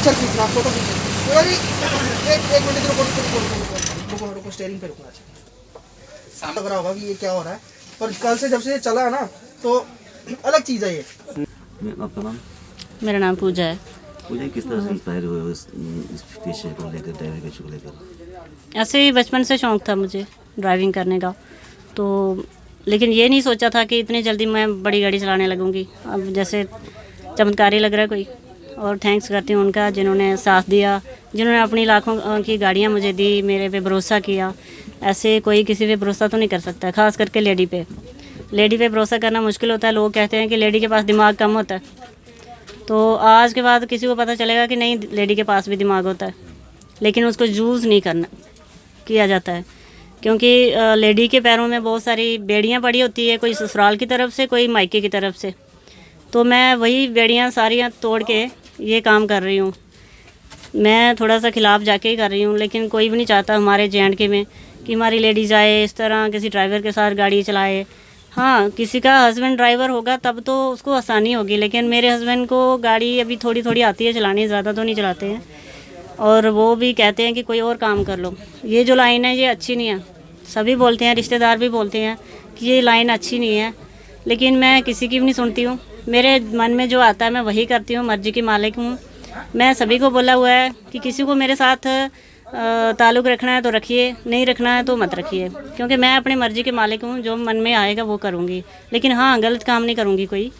Picture खींचना, photo खींचना। एक मिनट रुको, स्टेयरिंग पे रुकना चाहिए। लग रहा होगा कि ये क्या हो रहा है, पर कल से जब से ये चला है ना तो अलग चीज़ है ये। आपका नाम? मेरा नाम पूजा है। पूजा, किस तरह से इंस्पायर हुए हो इस पेशे को लेकर, ड्राइविंग पेशे को लेकर? ऐसे ही बचपन से शौक़ था मुझे ड्राइविंग करने का, तो लेकिन ये नहीं सोचा था कि इतनी जल्दी मैं बड़ी गाड़ी चलाने लगूंगी। अब जैसे चमत्कार ही लग रहा है कोई, और थैंक्स करती हूँ उनका जिन्होंने साथ दिया, जिन्होंने अपनी लाखों की गाड़ियाँ मुझे दी, मेरे पे भरोसा किया। ऐसे कोई किसी पे भरोसा तो नहीं कर सकता, ख़ास करके लेडी पे भरोसा करना मुश्किल होता है। लोग कहते हैं कि लेडी के पास दिमाग कम होता है, तो आज के बाद किसी को पता चलेगा कि नहीं, लेडी के पास भी दिमाग होता है, लेकिन उसको यूज़ नहीं किया जाता है, क्योंकि लेडी के पैरों में बहुत सारी बेड़ियाँ पड़ी होती है, कोई ससुराल की तरफ से, कोई मायके की तरफ से। तो मैं वही बेड़ियाँ सारियाँ तोड़ के ये काम कर रही हूँ। मैं थोड़ा सा खिलाफ जाके ही कर रही हूँ, लेकिन कोई भी नहीं चाहता हमारे J&K में कि हमारी लेडी जाए इस तरह किसी ड्राइवर के साथ गाड़ी चलाए। हाँ, किसी का हस्बैंड ड्राइवर होगा तब तो उसको आसानी होगी, लेकिन मेरे हस्बैंड को गाड़ी अभी थोड़ी थोड़ी आती है चलानी, ज़्यादा तो नहीं चलाते हैं, और वो भी कहते हैं कि कोई और काम कर लो। ये जो लाइन है ये अच्छी नहीं है, सभी बोलते हैं, रिश्तेदार भी बोलते हैं कि ये लाइन अच्छी नहीं है, लेकिन मैं किसी की भी नहीं सुनती हूँ। मेरे मन में जो आता है मैं वही करती हूँ, मर्जी की मालिक हूँ। मैं सभी को बोला हुआ है कि किसी को मेरे साथ ताल्लुक़ रखना है तो रखिए, नहीं रखना है तो मत रखिए, क्योंकि मैं अपनी मर्ज़ी के मालिक हूँ। जो मन में आएगा वो करूँगी, लेकिन हाँ, गलत काम नहीं करूँगी कोई।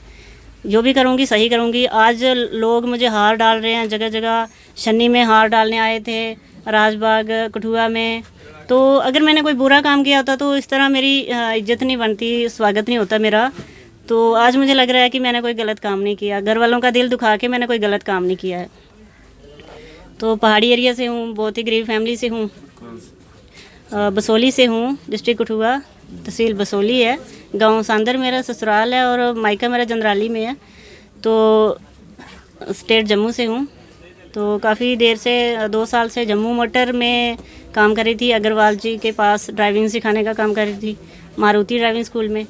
जो भी करूँगी सही करूँगी। आज लोग मुझे हार डाल रहे हैं, जगह जगह शन्नी में हार डालने आए थे, राजबाग कठुआ में। तो अगर मैंने कोई बुरा काम किया होता तो इस तरह मेरी इज्जत नहीं बनती, स्वागत नहीं होता मेरा। तो आज मुझे लग रहा है कि मैंने कोई गलत काम नहीं किया, घर वालों का दिल दुखा के मैंने कोई गलत काम नहीं किया है। तो पहाड़ी एरिया से हूँ, बहुत ही गरीब फैमिली से हूँ, बसोली से हूँ, डिस्ट्रिक्ट कठुआ, तहसील बसोली है, गांव सांदर मेरा ससुराल है, और मायका मेरा जंदराली में है। तो स्टेट जम्मू से हूँ। तो काफ़ी देर से 2 साल से जम्मू मोटर में काम कर रही थी, अग्रवाल जी के पास ड्राइविंग सिखाने का काम कर रही थी, मारुति ड्राइविंग स्कूल में।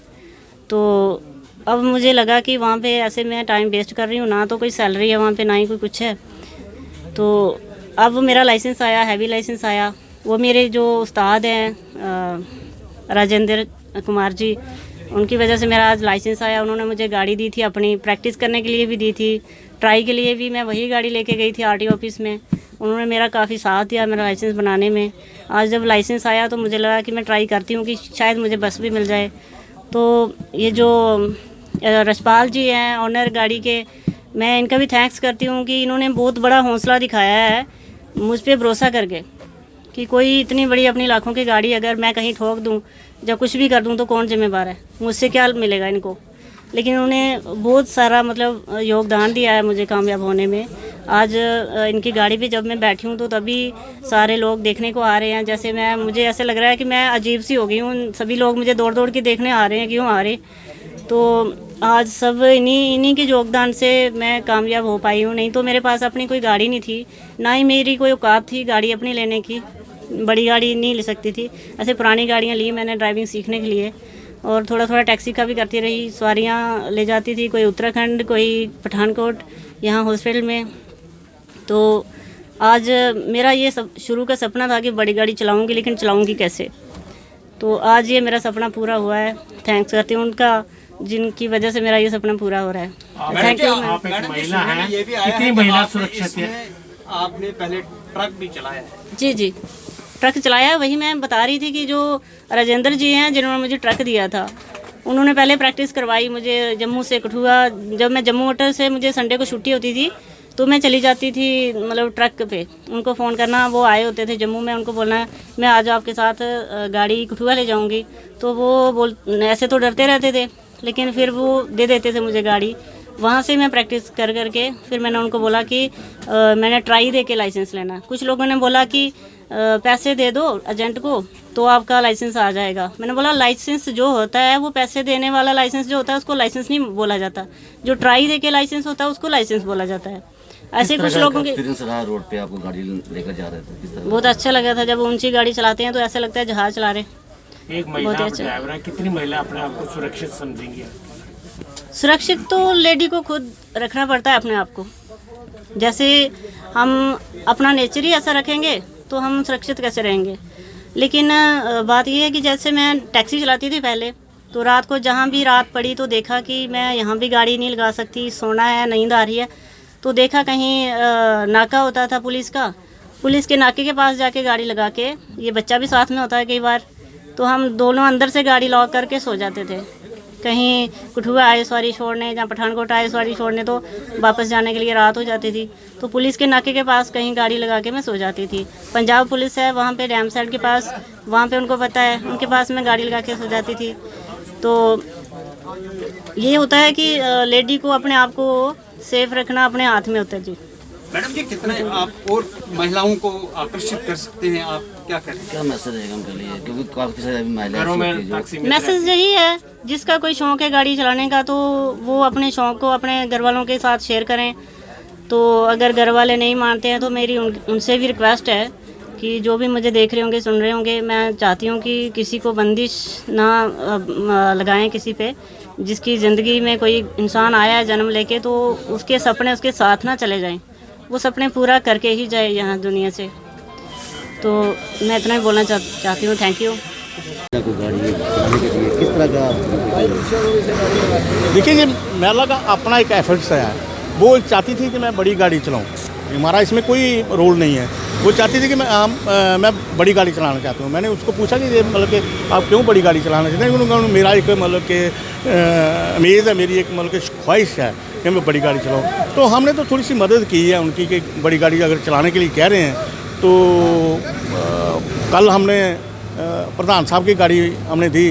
तो अब मुझे लगा कि वहाँ पे ऐसे मैं टाइम वेस्ट कर रही हूँ, ना तो कोई सैलरी है वहाँ पे, ना ही कोई कुछ है। तो अब मेरा लाइसेंस आया, हैवी लाइसेंस आया। वो मेरे जो उस्ताद हैं राजेंद्र कुमार जी, उनकी वजह से मेरा आज लाइसेंस आया। उन्होंने मुझे गाड़ी दी थी, अपनी प्रैक्टिस करने के लिए भी दी थी, ट्राई के लिए भी मैं वही गाड़ी लेके गई थी RTO ऑफिस में। उन्होंने मेरा काफ़ी साथ दिया मेरा लाइसेंस बनाने में। आज जब लाइसेंस आया तो मुझे लगा कि मैं ट्राई करती हूँ कि शायद मुझे बस भी मिल जाए। तो ये जो रशपाल जी हैं ऑनर गाड़ी के, मैं इनका भी थैंक्स करती हूँ कि इन्होंने बहुत बड़ा हौसला दिखाया है मुझ पे भरोसा करके, कि कोई इतनी बड़ी अपनी लाखों की गाड़ी अगर मैं कहीं ठोक दूँ या कुछ भी कर दूँ तो कौन जिम्मेदार है, मुझसे क्या मिलेगा इनको। लेकिन उन्होंने बहुत सारा मतलब योगदान दिया है मुझे कामयाब होने में। आज इनकी गाड़ी पे जब मैं बैठी हूँ तो तभी सारे लोग देखने को आ रहे हैं। जैसे मुझे ऐसे लग रहा है कि मैं अजीब सी हो गई हूँ, सभी लोग मुझे दौड़ दौड़ के देखने आ रहे हैं, क्यों आ रहे। तो आज सब इन्हीं के योगदान से मैं कामयाब हो पाई हूँ, नहीं तो मेरे पास अपनी कोई गाड़ी नहीं थी, ना ही मेरी कोई औकात थी गाड़ी अपनी लेने की। बड़ी गाड़ी नहीं ले सकती थी, ऐसे पुरानी गाड़ियाँ ली मैंने ड्राइविंग सीखने के लिए, और थोड़ा थोड़ा टैक्सी का भी करती रही, सवारियाँ ले जाती थी, कोई उत्तराखंड, कोई पठानकोट, यहाँ हॉस्पिटल में। तो आज मेरा ये सब शुरू का सपना था कि बड़ी गाड़ी चलाऊँगी, लेकिन चलाऊँगी कैसे। तो आज ये मेरा सपना पूरा हुआ है। थैंक्स करती हूँ उनका, जिनकी वजह से मेरा ये सपना पूरा हो रहा है। Thank you. आप एक महिला हैं, कितनी महिला सुरक्षित है? आपने पहले ट्रक भी चलाया है? जी जी, ट्रक चलाया है। वही मैं बता रही थी कि जो राजेंद्र जी हैं जिन्होंने मुझे ट्रक दिया था, उन्होंने पहले प्रैक्टिस करवाई मुझे जम्मू से कठुआ। जब मैं जम्मू मोटर से, मुझे संडे को छुट्टी होती थी तो मैं चली जाती थी मतलब ट्रक पे, उनको फ़ोन करना, वो आए होते थे जम्मू में, उनको बोलना मैं आज आपके साथ गाड़ी कठुआ ले जाऊंगी। तो वो ऐसे तो डरते रहते थे, लेकिन फिर वो दे देते थे मुझे गाड़ी। वहाँ से मैं प्रैक्टिस कर करके फिर मैंने उनको बोला कि मैंने ट्राई दे के लाइसेंस लेना। कुछ लोगों ने बोला कि पैसे दे दो एजेंट को तो आपका लाइसेंस आ जाएगा। मैंने बोला लाइसेंस जो होता है वो पैसे देने वाला लाइसेंस जो होता है उसको लाइसेंस नहीं बोला जाता, जो ट्राई दे के लाइसेंस होता है उसको लाइसेंस बोला जाता है। ऐसे कुछ लोगों के रोड पे आपको गाड़ी लेकर जा रहे थे, किस तरह? बहुत अच्छा लगा था। जब ऊंची गाड़ी चलाते हैं तो ऐसा लगता है जहाज चला रहे। एक महिला ड्राइवर है, कितनी महिला अपने आप को सुरक्षित समझेंगी? सुरक्षित तो लेडी को खुद रखना पड़ता है अपने आप को। जैसे हम अपना नेचर ही ऐसा रखेंगे तो हम सुरक्षित कैसे रहेंगे। लेकिन बात यह है कि जैसे मैं टैक्सी चलाती थी पहले, तो रात को जहाँ भी रात पड़ी तो देखा कि मैं यहाँ भी गाड़ी नहीं लगा सकती, सोना है, नींद आ रही है, तो देखा कहीं नाका होता था पुलिस का, पुलिस के नाके के पास जाके गाड़ी लगा के, ये बच्चा भी साथ में होता है कई बार, तो हम दोनों अंदर से गाड़ी लॉक करके सो जाते थे। कहीं कठुआ आए सवारी छोड़ने या पठानकोट आए सवारी छोड़ने तो वापस जाने के लिए रात हो जाती थी, तो पुलिस के नाके के पास कहीं गाड़ी लगा के मैं सो जाती थी। पंजाब पुलिस है वहाँ पे डैम साइड के पास, वहाँ पे उनको पता है, उनके पास मैं गाड़ी लगा के सो जाती थी। तो ये होता है कि लेडी को अपने आप को सेफ रखना अपने हाथ में होता है। जी मैडम जी, कितने आप और महिलाओं को आकर्षित कर सकते हैं, आप क्या करें? क्या मैसेज रहेगा उनके लिए, क्योंकि काफ़ी सारी अभी घरों में महिलाएं टैक्सी में मैसेज यही है, जिसका कोई शौक़ है गाड़ी चलाने का तो वो अपने शौक़ को अपने घर वालों के साथ शेयर करें। तो अगर घर वाले नहीं मानते हैं तो मेरी उनसे भी रिक्वेस्ट है कि जो भी मुझे देख रहे होंगे, सुन रहे होंगे, मैं चाहती हूँ कि किसी को बंदिश ना लगाएं किसी पे। जिसकी ज़िंदगी में कोई इंसान आया है जन्म लेके, तो उसके सपने उसके साथ ना चले जाएं, वो सपने पूरा करके ही जाए यहाँ दुनिया से। तो मैं इतना ही बोलना चाहती हूँ। Thank you. कोई गाड़ी चलाने के लिए किस तरह का? देखिए, ये महिला का अपना एक एफर्ट्स है, वो चाहती थी कि मैं बड़ी गाड़ी चलाऊं, हमारा इसमें कोई रोल नहीं है। वो चाहती थी कि मैं बड़ी गाड़ी चलाना चाहती हूँ। मैंने उसको पूछा कि ये मतलब कि आप क्यों बड़ी गाड़ी चलाना चाहते हैं? उन्होंने मेरा एक मतलब कि अमेज़ है, मेरी एक मतलब कि ख्वाहिश है कि मैं बड़ी गाड़ी चलाऊँ। तो हमने तो थोड़ी सी मदद की है उनकी कि बड़ी गाड़ी अगर चलाने के लिए कह रहे हैं तो कल हमने प्रधान साहब की गाड़ी हमने दी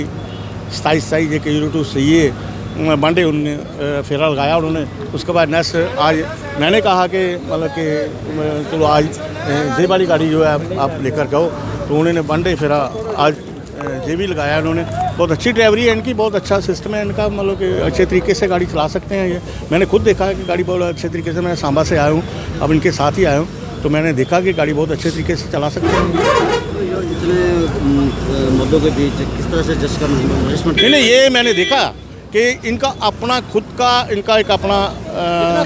27 जे के 02 सही है बांडे, उन्होंने फेरा लगाया उन्होंने। उसके बाद नेक्स्ट आज मैंने कहा कि मतलब कि चलो आज ये वाली गाड़ी जो है आप लेकर जाओ, तो उन्होंने बांडे फेरा आज ये भी लगाया उन्होंने। बहुत अच्छी ड्राइवरी है इनकी, बहुत अच्छा सिस्टम है इनका, मतलब कि अच्छे तरीके से गाड़ी चला सकते हैं ये। मैंने खुद देखा है कि गाड़ी बहुत अच्छे तरीके से, मैं सांबा से आया हूँ, अब इनके साथ ही आया हूँ, तो मैंने देखा कि गाड़ी बहुत अच्छे तरीके से चला सकते हैं। इतने मुद्दों के बीच किस तरह से एडजस्टमेंट? नहीं, ये मैंने देखा कि इनका अपना खुद का इनका एक अपना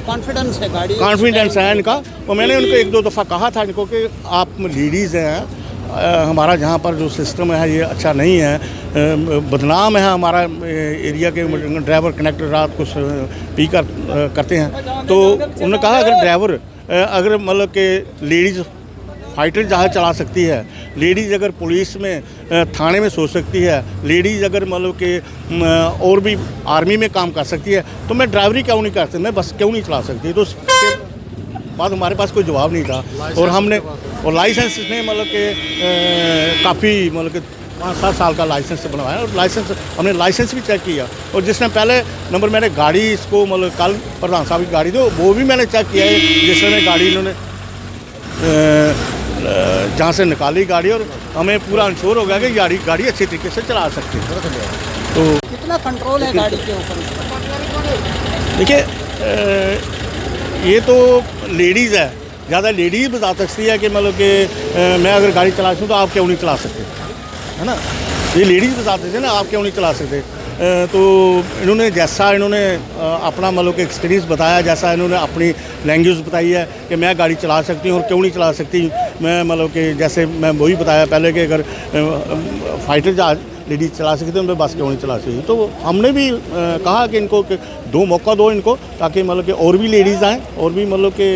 कॉन्फिडेंस है, गाड़ी कॉन्फिडेंस है इनका। और मैंने उनको एक दो दफ़ा कहा था इनको कि आप लेडीज़ हैं, हमारा जहाँ पर जो सिस्टम है ये अच्छा नहीं है, बदनाम है हमारा एरिया के ड्राइवर कनेक्टर रात को पी कर करते हैं। तो उन्होंने कहा अगर ड्राइवर अगर मतलब कि लेडीज़ फाइटर जहाज़ चला सकती है, लेडीज़ अगर पुलिस में थाने में सो सकती है, लेडीज़ अगर मतलब कि और भी आर्मी में काम कर सकती है, तो मैं ड्राइवरी क्यों नहीं कर सकती, मैं बस क्यों नहीं चला सकती? तो उसके बाद हमारे पास कोई जवाब नहीं था। और हमने और लाइसेंस ने मतलब कि काफ़ी मतलब कि 5-7 साल का लाइसेंस बनवाया, और लाइसेंस हमने लाइसेंस भी चेक किया। और जिसने पहले नंबर मैंने गाड़ी इसको मतलब कल प्रधान साहब की गाड़ी थी वो भी मैंने चेक किया है, जिसने गाड़ी इन्होंने जहाँ से निकाली गाड़ी, और हमें पूरा इंश्योर हो गया कि गाड़ी अच्छे तरीके से चला सकते हैं। तो कितना कंट्रोल है गाड़ी के ऊपर? देखिए, ये तो लेडीज़ है, ज़्यादा लेडीज़ बता सकती है कि मतलब कि मैं अगर गाड़ी चला सकूँ तो आप क्यों नहीं चला सकते, है ना? ये लेडीज़ बता सकते हैं ना, आप क्यों नहीं चला सकते। तो इन्होंने जैसा इन्होंने अपना मतलब कि एक्सपीरियंस बताया, जैसा इन्होंने अपनी लैंग्वेज बताई है कि मैं गाड़ी चला सकती हूँ और क्यों नहीं चला सकती, मैं मतलब कि जैसे मैं वही बताया पहले कि अगर फाइटर जहाज लेडीज़ चला सकती है तो मैं बस क्यों नहीं चला सकती। तो हमने भी कहा कि इनको कि 2 मौका दो इनको, ताकि मतलब कि और भी लेडीज़ आएँ और भी मतलब कि